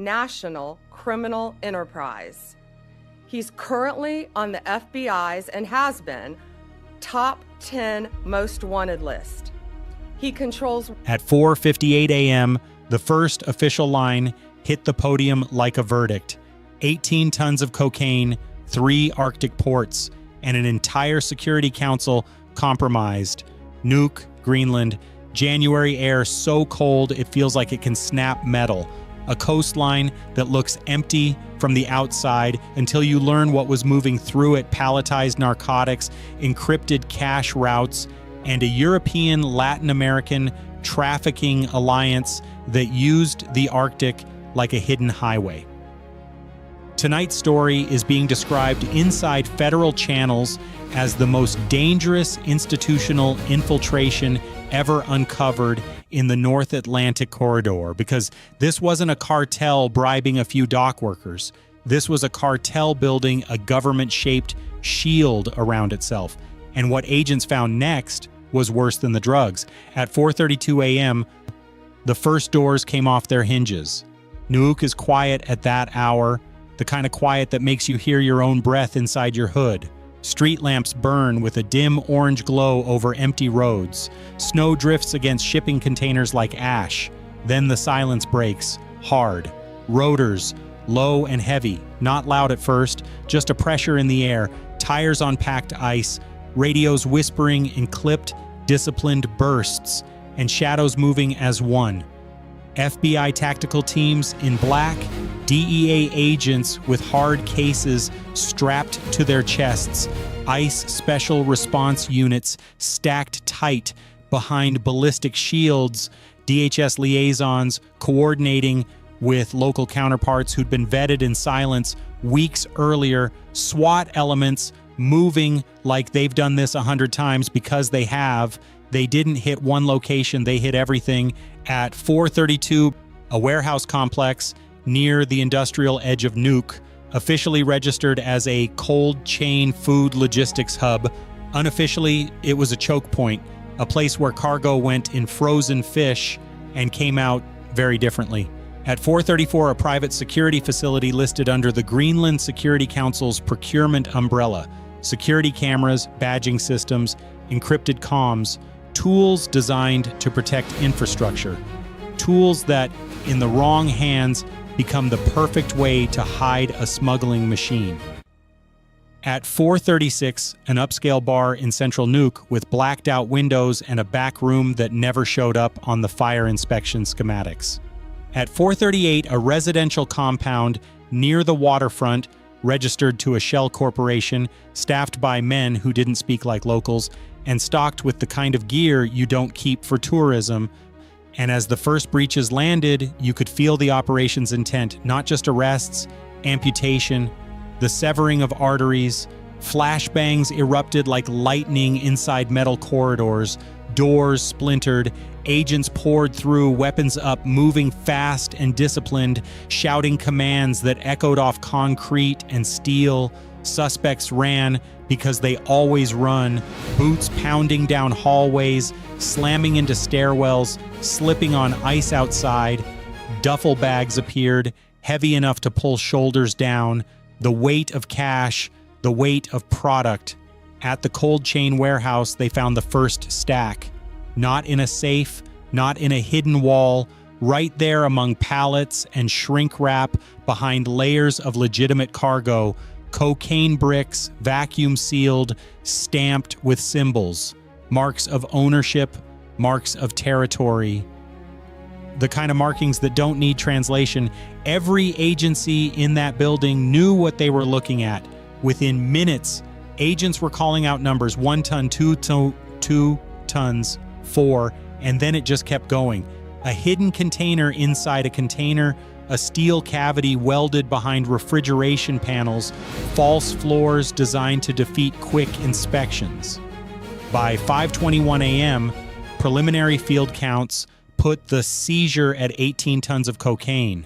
transnational criminal enterprise. He's currently on the FBI's, and has been, top 10 most wanted list. He controls... At 4:58 a.m., the first official line hit the podium like a verdict. 18 tons of cocaine, 3 Arctic ports, and an entire Security Council compromised. Nuuk, Greenland, January air so cold it feels like it can snap metal. A coastline that looks empty from the outside until you learn what was moving through it: palletized narcotics, encrypted cash routes, and a European Latin American trafficking alliance that used the Arctic like a hidden highway. Tonight's story is being described inside federal channels as the most dangerous institutional infiltration ever uncovered in the North Atlantic corridor, because this wasn't a cartel bribing a few dock workers. This was a cartel building a government-shaped shield around itself. And what agents found next was worse than the drugs. At 4:32 a.m., the first doors came off their hinges. Nuuk is quiet at that hour, the kind of quiet that makes you hear your own breath inside your hood. Street lamps burn with a dim orange glow over empty roads. Snow drifts against shipping containers like ash. Then the silence breaks, hard. Rotors, low and heavy, not loud at first, just a pressure in the air, tires on packed ice, radios whispering in clipped, disciplined bursts, and shadows moving as one. FBI tactical teams in black, DEA agents with hard cases strapped to their chests, ICE special response units stacked tight behind ballistic shields, DHS liaisons coordinating with local counterparts who'd been vetted in silence weeks earlier, SWAT elements moving like they've done this 100 times because they have. They didn't hit one location, they hit everything. At 4:32, a warehouse complex near the industrial edge of Nuuk, officially registered as a cold chain food logistics hub. Unofficially, it was a choke point, a place where cargo went in frozen fish and came out very differently. At 4:34, a private security facility listed under the Greenland Security Council's procurement umbrella. Security cameras, badging systems, encrypted comms, tools designed to protect infrastructure. Tools that, in the wrong hands, become the perfect way to hide a smuggling machine. At 4:36, an upscale bar in central Nuuk with blacked-out windows and a back room that never showed up on the fire inspection schematics. At 4:38, a residential compound near the waterfront, registered to a shell corporation, staffed by men who didn't speak like locals, and stocked with the kind of gear you don't keep for tourism. And as the first breaches landed, you could feel the operation's intent, not just arrests, amputation, the severing of arteries. Flashbangs erupted like lightning inside metal corridors, doors splintered, agents poured through, weapons up, moving fast and disciplined, shouting commands that echoed off concrete and steel. Suspects ran because they always run, boots pounding down hallways, slamming into stairwells, slipping on ice outside. Duffel bags appeared, heavy enough to pull shoulders down, the weight of cash, the weight of product. At the cold chain warehouse, they found the first stack. Not in a safe, not in a hidden wall, right there among pallets and shrink wrap behind layers of legitimate cargo, cocaine bricks, vacuum sealed, stamped with symbols, marks of ownership, marks of territory, the kind of markings that don't need translation. Every agency in that building knew what they were looking at. Within minutes, agents were calling out numbers: 1 ton, 2 tons, 4, and then it just kept going. A hidden container inside a container, a steel cavity welded behind refrigeration panels, false floors designed to defeat quick inspections. By 5:21 a.m., preliminary field counts put the seizure at 18 tons of cocaine,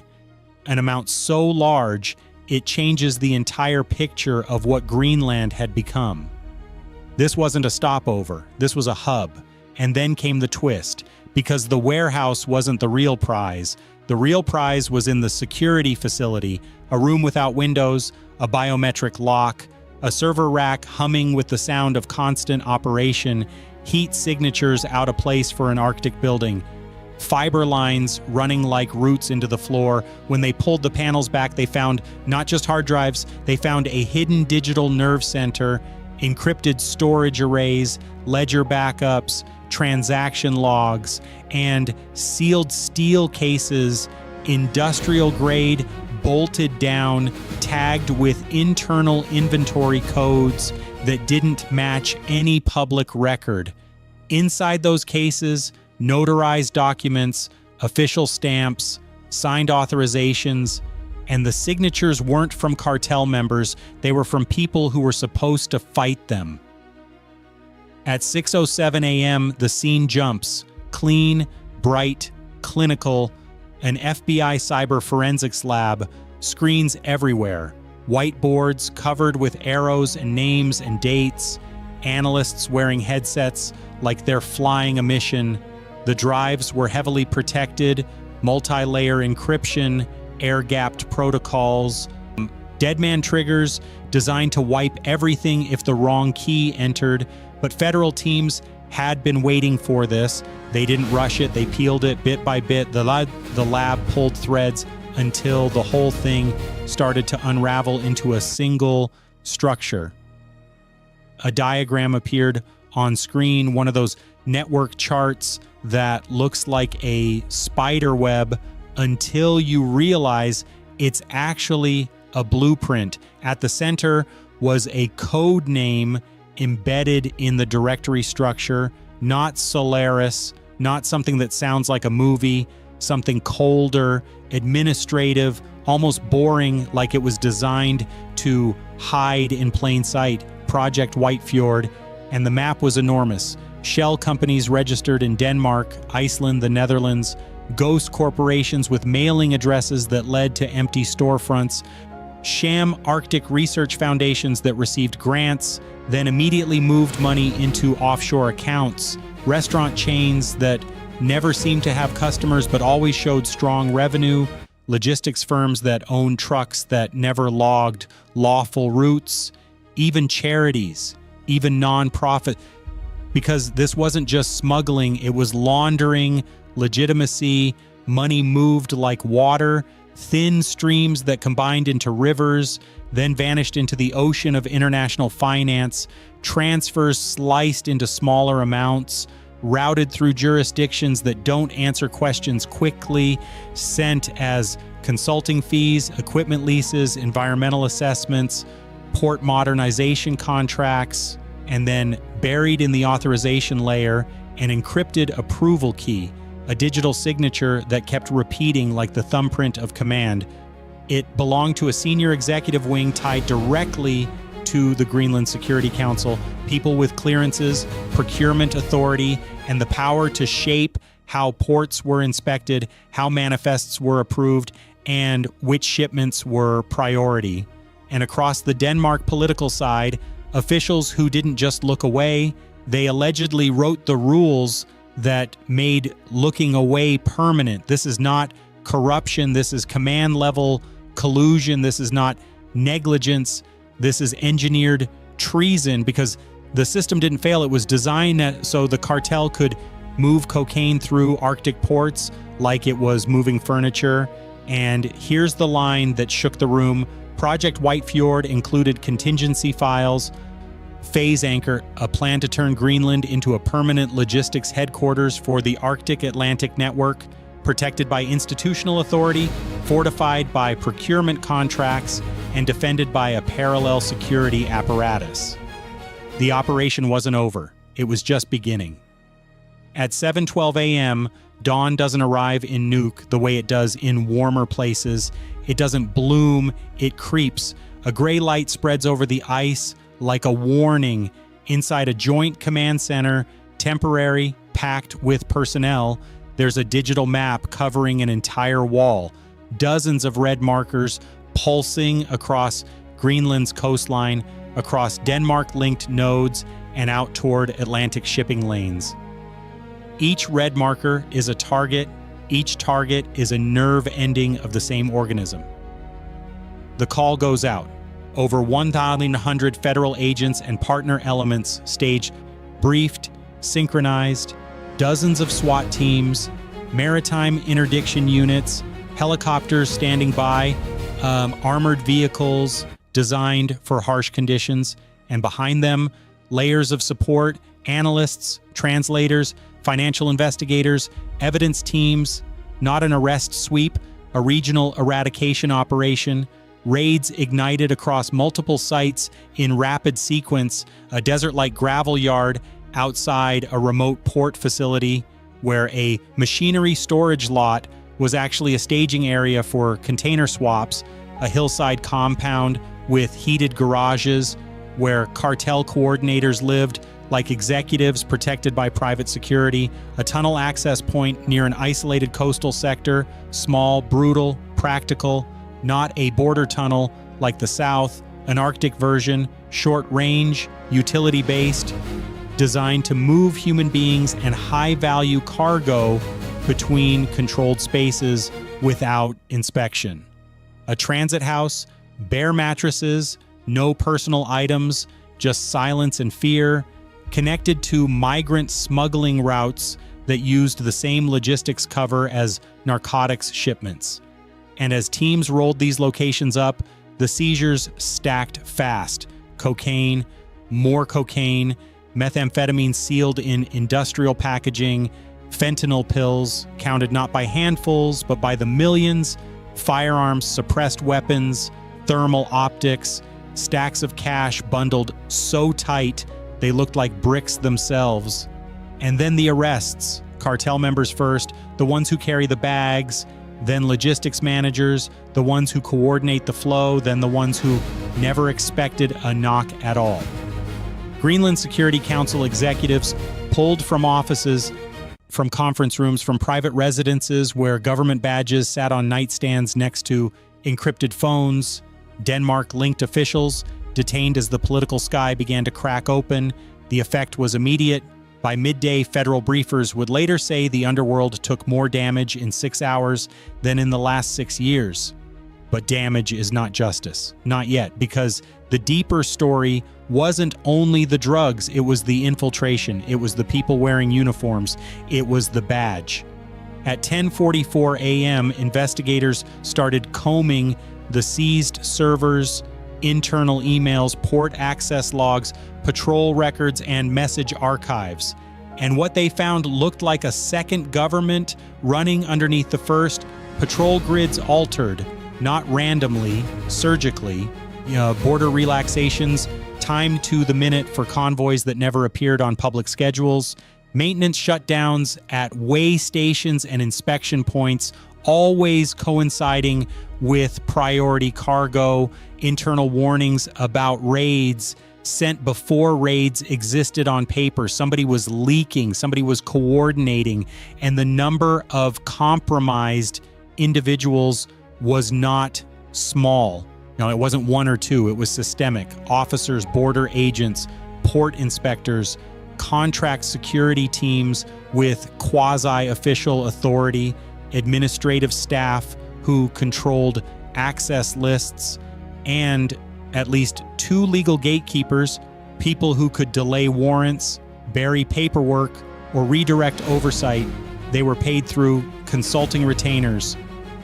an amount so large it changes the entire picture of what Greenland had become. This wasn't a stopover, this was a hub. And then came the twist. Because the warehouse wasn't the real prize, The real prize was in the security facility, a room without windows, a biometric lock, a server rack humming with the sound of constant operation, heat signatures out of place for an Arctic building, fiber lines running like roots into the floor. When they pulled the panels back, they found not just hard drives, they found a hidden digital nerve center, encrypted storage arrays, ledger backups, transaction logs, and sealed steel cases, industrial grade, bolted down, tagged with internal inventory codes that didn't match any public record. Inside those cases, notarized documents, official stamps, signed authorizations, and the signatures weren't from cartel members, they were from people who were supposed to fight them. At 6:07 a.m., the scene jumps. Clean, bright, clinical, an FBI cyber forensics lab, screens everywhere, whiteboards covered with arrows and names and dates, analysts wearing headsets like they're flying a mission. The drives were heavily protected, multi-layer encryption, air-gapped protocols, deadman triggers designed to wipe everything if the wrong key entered. But federal teams had been waiting for this. They didn't rush it, they peeled it bit by bit. The lab pulled threads until the whole thing started to unravel into a single structure. A diagram appeared on screen, one of those network charts that looks like a spider web, until you realize it's actually a blueprint. At the center was a code name embedded in the directory structure, not Solaris, not something that sounds like a movie, something colder, administrative, almost boring, like it was designed to hide in plain sight. Project Whitefjord, and the map was enormous. Shell companies registered in Denmark, Iceland, the Netherlands, ghost corporations with mailing addresses that led to empty storefronts, sham Arctic research foundations that received grants, then immediately moved money into offshore accounts, restaurant chains that never seemed to have customers but always showed strong revenue, logistics firms that owned trucks that never logged lawful routes, even charities, even nonprofit. Because this wasn't just smuggling, it was laundering, legitimacy, money moved like water, thin streams that combined into rivers, then vanished into the ocean of international finance, transfers sliced into smaller amounts, routed through jurisdictions that don't answer questions quickly, sent as consulting fees, equipment leases, environmental assessments, port modernization contracts, and then buried in the authorization layer, an encrypted approval key, a digital signature that kept repeating like the thumbprint of command. It belonged to a senior executive wing tied directly to the Greenland Security Council, people with clearances, procurement authority, and the power to shape how ports were inspected, how manifests were approved, and which shipments were priority. And across the Denmark political side, officials who didn't just look away, they allegedly wrote the rules that made looking away permanent. This is not corruption, this is command level collusion, this is not negligence, this is engineered treason, because the system didn't fail. It was designed so the cartel could move cocaine through Arctic ports like it was moving furniture. And here's the line that shook the room. Project Whitefjord included contingency files, Phase Anchor, a plan to turn Greenland into a permanent logistics headquarters for the Arctic Atlantic Network, protected by institutional authority, fortified by procurement contracts, and defended by a parallel security apparatus. The operation wasn't over. It was just beginning. At 7:12 a.m., dawn doesn't arrive in Nuuk the way it does in warmer places. It doesn't bloom, it creeps. A gray light spreads over the ice like a warning. Inside a joint command center, temporary, packed with personnel, there's a digital map covering an entire wall. Dozens of red markers pulsing across Greenland's coastline, across Denmark-linked nodes, and out toward Atlantic shipping lanes. Each red marker is a target, Each target is a nerve ending of the same organism. The call goes out. Over 1,100 federal agents and partner elements staged, briefed, synchronized, dozens of SWAT teams, maritime interdiction units, helicopters standing by, armored vehicles designed for harsh conditions, and behind them, layers of support, analysts, translators, financial investigators, evidence teams, not an arrest sweep, a regional eradication operation, raids ignited across multiple sites in rapid sequence, a desert-like gravel yard outside a remote port facility where a machinery storage lot was actually a staging area for container swaps, a hillside compound with heated garages where cartel coordinators lived like executives protected by private security, a tunnel access point near an isolated coastal sector, small, brutal, practical, not a border tunnel like the South, an Arctic version, short range, utility-based, designed to move human beings and high-value cargo between controlled spaces without inspection. A transit house, bare mattresses, no personal items, just silence and fear, connected to migrant smuggling routes that used the same logistics cover as narcotics shipments. And as teams rolled these locations up, the seizures stacked fast. Cocaine, more cocaine, methamphetamine sealed in industrial packaging, fentanyl pills counted not by handfuls but by the millions, firearms, suppressed weapons, thermal optics, stacks of cash bundled so tight they looked like bricks themselves. And then the arrests, cartel members first, the ones who carry the bags, then logistics managers, the ones who coordinate the flow, then the ones who never expected a knock at all. Greenland Security Council executives pulled from offices, from conference rooms, from private residences where government badges sat on nightstands next to encrypted phones, Denmark-linked officials detained as the political sky began to crack open. The effect was immediate. By midday, federal briefers would later say the underworld took more damage in 6 hours than in the last 6 years. But damage is not justice. Not yet, because the deeper story wasn't only the drugs, it was the infiltration, it was the people wearing uniforms, it was the badge. At 10:44 a.m., investigators started combing the seized servers, internal emails, port access logs, patrol records, and message archives. And what they found looked like a second government running underneath the first. Patrol grids altered, not randomly, surgically. Border relaxations, timed to the minute for convoys that never appeared on public schedules. Maintenance shutdowns at weigh stations and inspection points, always coinciding with priority cargo, internal warnings about raids sent before raids existed on paper. Somebody was leaking, somebody was coordinating, and the number of compromised individuals was not small. Now, it wasn't one or two, it was systemic. Officers, border agents, port inspectors, contract security teams with quasi-official authority, administrative staff who controlled access lists, and at least 2 legal gatekeepers, people who could delay warrants, bury paperwork, or redirect oversight. They were paid through consulting retainers,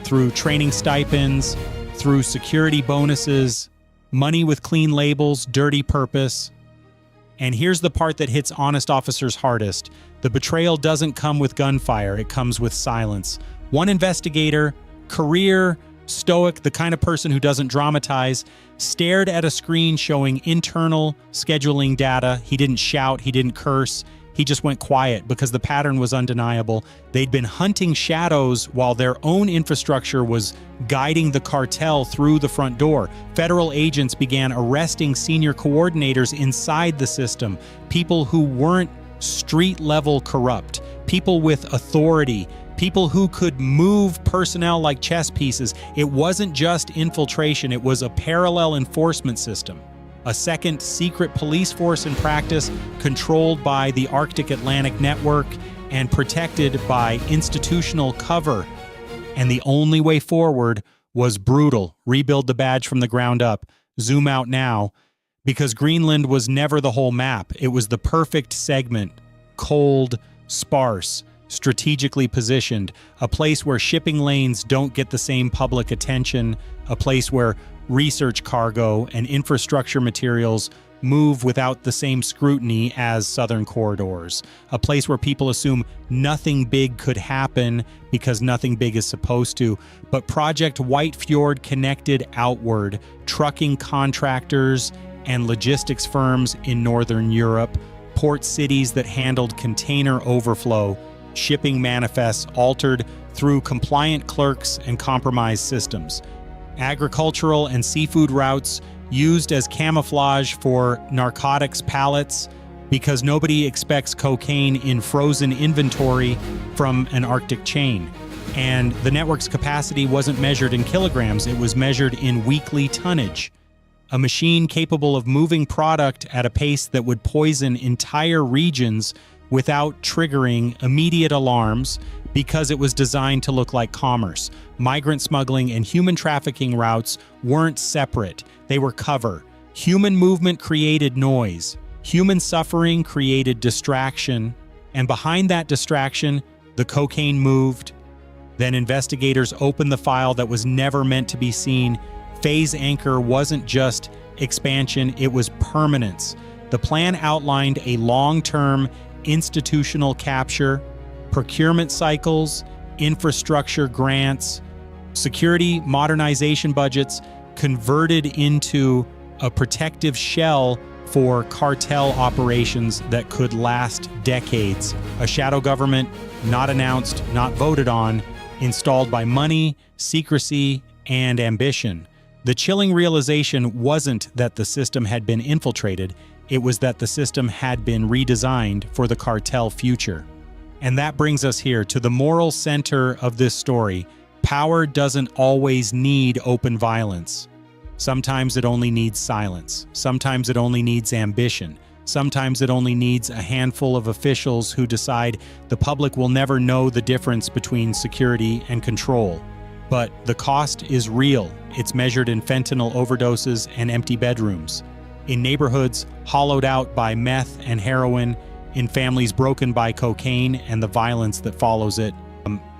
through training stipends, through security bonuses, money with clean labels, dirty purpose. And here's the part that hits honest officers hardest. The betrayal doesn't come with gunfire, it comes with silence. One investigator, career, stoic, the kind of person who doesn't dramatize, stared at a screen showing internal scheduling data. He didn't shout, he didn't curse. He just went quiet because the pattern was undeniable. They'd been hunting shadows while their own infrastructure was guiding the cartel through the front door. Federal agents began arresting senior coordinators inside the system, people who weren't street-level corrupt, people with authority, people who could move personnel like chess pieces. It wasn't just infiltration, it was a parallel enforcement system. A second secret police force in practice, controlled by the Arctic Atlantic Network and protected by institutional cover. And the only way forward was brutal. Rebuild the badge from the ground up. Zoom out now. Because Greenland was never the whole map. It was the perfect segment. Cold, sparse, strategically positioned. A place where shipping lanes don't get the same public attention. A place where research cargo and infrastructure materials move without the same scrutiny as southern corridors. A place where people assume nothing big could happen because nothing big is supposed to. But Project White Fjord connected outward, trucking contractors and logistics firms in Northern Europe, port cities that handled container overflow, shipping manifests altered through compliant clerks and compromised systems, agricultural and seafood routes used as camouflage for narcotics pallets because nobody expects cocaine in frozen inventory from an Arctic chain. And the network's capacity wasn't measured in kilograms, it was measured in weekly tonnage. A machine capable of moving product at a pace that would poison entire regions without triggering immediate alarms because it was designed to look like commerce. Migrant smuggling and human trafficking routes weren't separate. They were cover. Human movement created noise. Human suffering created distraction. And behind that distraction, the cocaine moved. Then investigators opened the file that was never meant to be seen. Phase anchor wasn't just expansion, it was permanence. The plan outlined a long-term institutional capture, procurement cycles, infrastructure grants, security modernization budgets converted into a protective shell for cartel operations that could last decades. A shadow government not announced, not voted on, installed by money, secrecy, and ambition. The chilling realization wasn't that the system had been infiltrated, it was that the system had been redesigned for the cartel future. And that brings us here to the moral center of this story. Power doesn't always need open violence. Sometimes it only needs silence. Sometimes it only needs ambition. Sometimes it only needs a handful of officials who decide the public will never know the difference between security and control. But the cost is real. It's measured in fentanyl overdoses and empty bedrooms, in neighborhoods hollowed out by meth and heroin, in families broken by cocaine and the violence that follows it,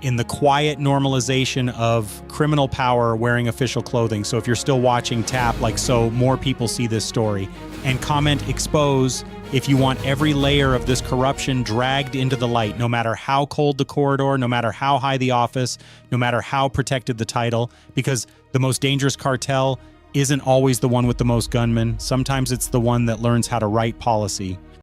in the quiet normalization of criminal power wearing official clothing. So if you're still watching, tap like so more people see this story, and comment expose if you want every layer of this corruption dragged into the light, no matter how cold the corridor, no matter how high the office, no matter how protected the title, because the most dangerous cartel isn't always the one with the most gunmen. Sometimes it's the one that learns how to write policy.